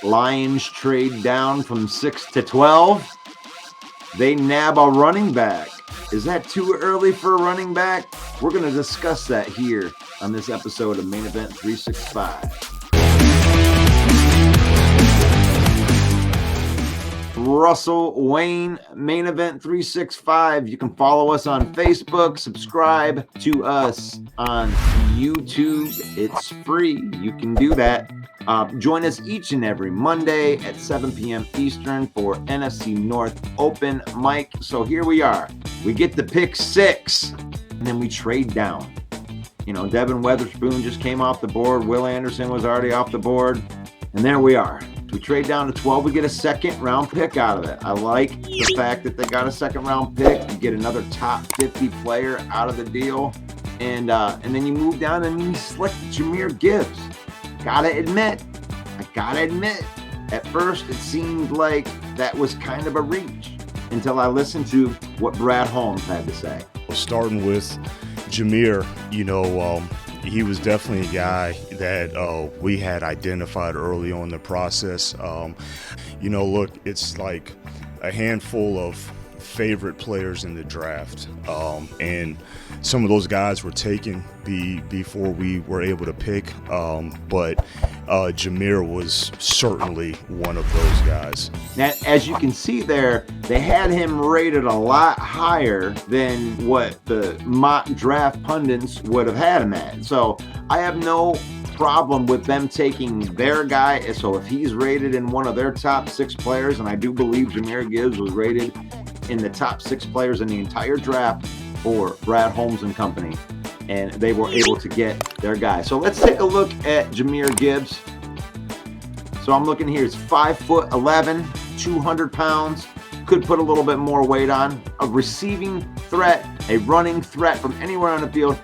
Lions trade down from 6 to 12. They nab a running back. Is that too early for a running back? We're going to discuss that here on this episode of Main Event 365. Russell Wayne, Main Event 365. You can follow us on Facebook, subscribe to us on YouTube. It's free. You can do that. Join us each and every Monday at 7 p.m. Eastern for NFC North Open Mic. So here we are. We get the pick 6, and then we trade down. You know, Devin Weatherspoon just came off the board. Will Anderson was already off the board. And there we are. We trade down to 12. We get a second-round pick out of it. I like the fact that they got a second-round pick. You get another top 50 player out of the deal. And then you move down and you select Jamyr Gibbs. Gotta admit, at first it seemed like that was kind of a reach until I listened to what Brad Holmes had to say. Starting with Jamyr, he was definitely a guy that we had identified early on in the process. Look, it's like a handful of favorite players in the draft, and some of those guys were taken before we were able to pick, but Jamyr was certainly one of those guys. Now, as you can see there, they had him rated a lot higher than what the mock draft pundits would have had him at. So I have no problem with them taking their guy. So if he's rated in one of their top 6 players, and I do believe Jamyr Gibbs was rated in the top 6 players in the entire draft for Brad Holmes and company, and they were able to get their guy. So let's take a look at Jamyr Gibbs. So I'm looking here. It's 5'11", 200 pounds. Could put a little bit more weight on. A receiving threat, a running threat from anywhere on the field.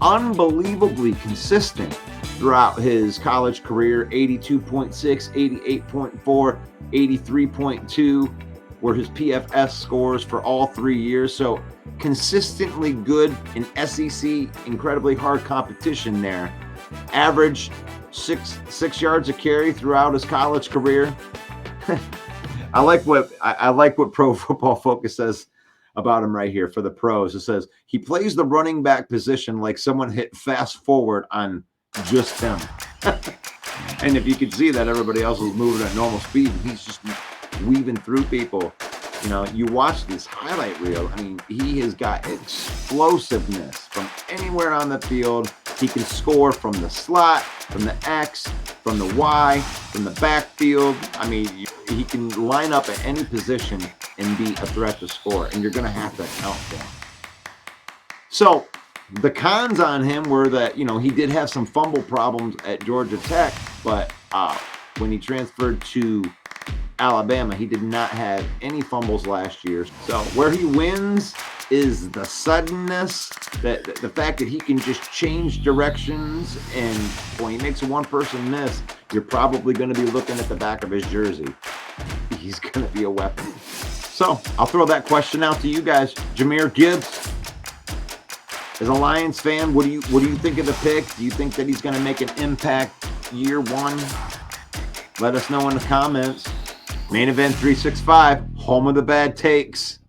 Unbelievably consistent throughout his college career. 82.6, 88.4, 83.2 were his PFS scores for all 3 years. So consistently good in SEC, incredibly hard competition there. Average six yards a carry throughout his college career. I like what Pro Football Focus says about him right here for the pros. It says he plays the running back position like someone hit fast forward on just him. And if you could see that, everybody else was moving at normal speed, and he's just weaving through people. You watch this highlight reel. I mean, he has got explosiveness from anywhere on the field. He can score from the slot, from the X, from the Y, from the backfield. I mean, he can line up at any position and be a threat to score, and you're going to have to account for him. So the cons on him were that, he did have some fumble problems at Georgia Tech, but when he transferred to Alabama, he did not have any fumbles last year. So where he wins is the suddenness, the fact that he can just change directions, and when he makes a one-person miss, you're probably going to be looking at the back of his jersey. He's going to be a weapon. So I'll throw that question out to you guys. Jamyr Gibbs, as a Lions fan, what do you think of the pick? Do you think that he's going to make an impact year one? Let us know in the comments. Main Event 365, home of the bad takes.